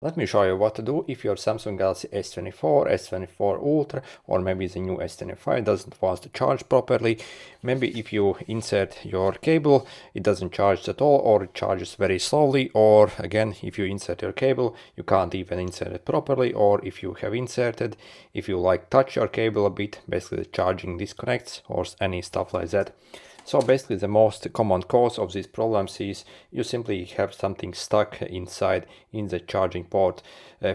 Let me show you what to do if your Samsung Galaxy S24, S24 Ultra, or maybe the new S25 doesn't want to charge properly. Maybe if you insert your cable, it doesn't charge at all, or it charges very slowly, or again, if you insert your cable, you can't even insert it properly, or if you have inserted, if you like touch your cable a bit, basically the charging disconnects, or any stuff like that. So basically the most common cause of these problems is you simply have something stuck inside in the charging port.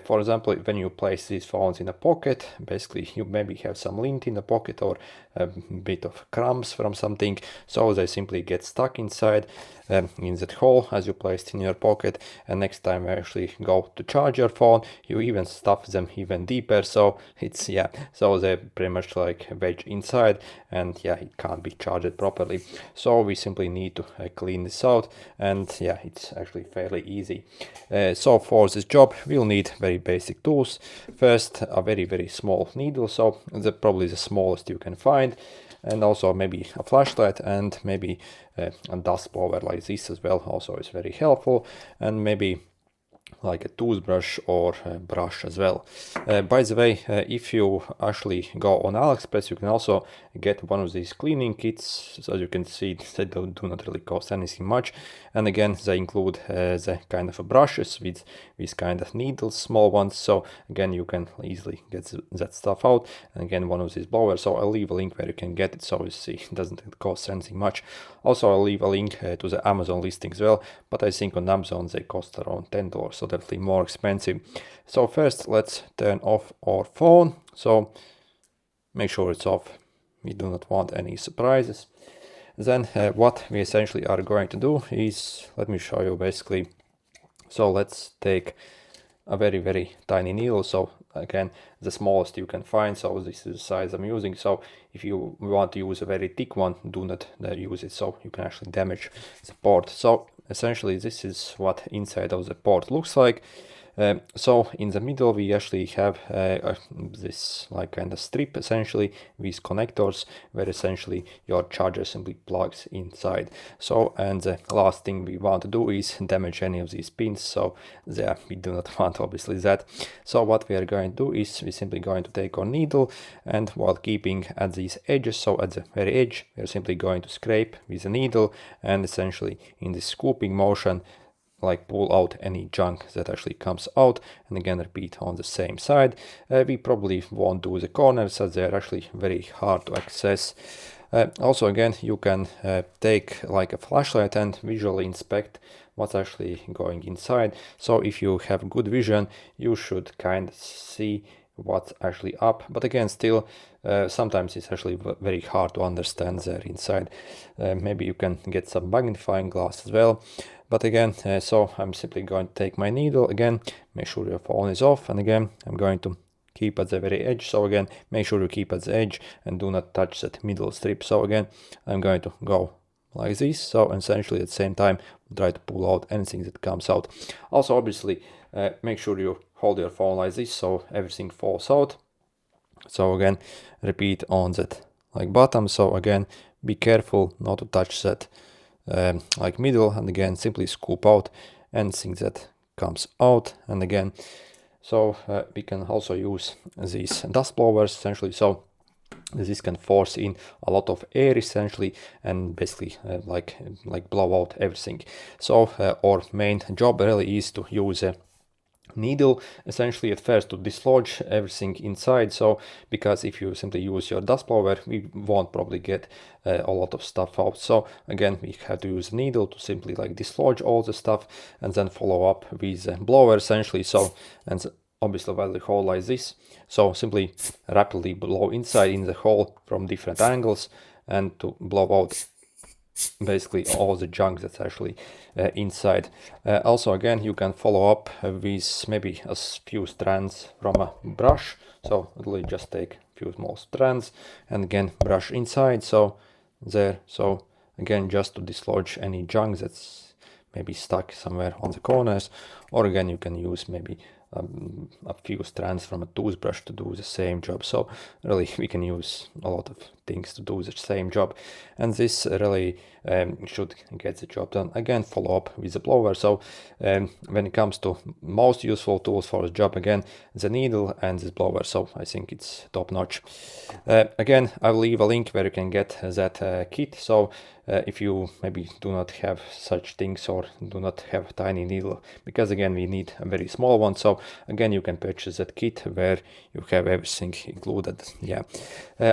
For example, when you place these phones in a pocket, basically you maybe have some lint in the pocket or a bit of crumbs from something, so they simply get stuck inside in that hole as you placed in your pocket, and next time you actually go to charge your phone, you even stuff them even deeper, so it's so they're pretty much like wedged inside, and it can't be charged properly. So we simply need to clean this out, and it's actually fairly easy. So for this job we'll need very basic tools. First, a very small needle, so probably the smallest you can find, and also maybe a flashlight, and maybe a dust blower like this as well also is very helpful, and maybe like a toothbrush or a brush as well. By the way, if you actually go on AliExpress, you can also get one of these cleaning kits. So as you can see, they do not really cost anything much, and again they include the kind of brushes with these kind of needles, small ones, so again you can easily get that stuff out, and again one of these blowers. So I'll leave a link where you can get it, so you see it doesn't cost anything much. Also I'll leave a link to the Amazon listing as well, but I think on Amazon they cost around $10, so definitely more expensive. So first let's turn off our phone, so make sure it's off, we do not want any surprises. Then what we essentially are going to do is, let me show you basically. So let's take a very tiny needle, so again the smallest you can find, so this is the size I'm using. So if you want to use a very thick one, do not use it, so you can actually damage the port. So essentially this is what inside of the port looks like. So in the middle we actually have this like kind of strip essentially with connectors where essentially your charger simply plugs inside. So, and the last thing we want to do is damage any of these pins, so we do not want obviously that. So what we are going to do is we're simply going to take our needle, and while keeping at these edges, so at the very edge, we're simply going to scrape with the needle, and essentially in this scooping motion like pull out any junk that actually comes out, and again repeat on the same side. We probably won't do the corners as they're actually very hard to access. Also again you can take like a flashlight and visually inspect what's actually going inside. So if you have good vision, you should kind of see what's actually up, but again still sometimes it's actually very hard to understand there inside. Maybe you can get some magnifying glass as well, but again so I'm simply going to take my needle, again make sure your phone is off, and again I'm going to keep at the very edge. So again make sure you keep at the edge and do not touch that middle strip. So again I'm going to go like this, so essentially at the same time try to pull out anything that comes out. Also obviously make sure you hold your phone like this so everything falls out. So again repeat on that like bottom, so again be careful not to touch that like middle, and again simply scoop out anything that comes out. And again so we can also use these dust blowers essentially, so this can force in a lot of air essentially and basically like blow out everything. So our main job really is to use a needle essentially at first to dislodge everything inside. So because if you simply use your dust blower, we won't probably get a lot of stuff out. So again we have to use a needle to simply like dislodge all the stuff, and then follow up with a blower essentially. So, and obviously while the hole like this, so simply rapidly blow inside in the hole from different angles, and to blow out basically all the junk that's actually inside. Also again you can follow up with maybe a few strands from a brush, so literally just take a few small strands and again brush inside, so there, so again just to dislodge any junk that's maybe stuck somewhere on the corners. or again you can use maybe a few strands from a toothbrush to do the same job. So really we can use a lot of things to do the same job, and this really should get the job done. Again, follow up with the blower. So when it comes to most useful tools for the job, again, the needle and this blower, so I think it's top notch. Again, I'll leave a link where you can get that kit. So if you maybe do not have such things or do not have a tiny needle, because again we need a very small one, so again you can purchase that kit where you have everything included. Yeah.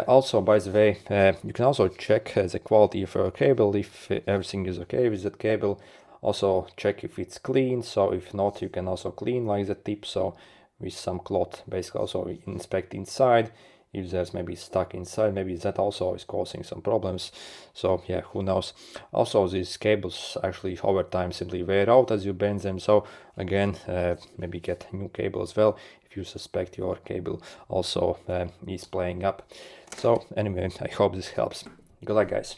Also, by the way, you can also check the quality of your cable, if everything is okay with that cable. Also check if it's clean, so if not, you can also clean like the tip, so with some cloth. Basically also inspect inside. If there's maybe stuck inside, maybe that also is causing some problems. So yeah, who knows. Also, these cables actually over time simply wear out as you bend them. So again, maybe get new cable as well if you suspect your cable also is playing up. So anyway, I hope this helps. Good luck, guys.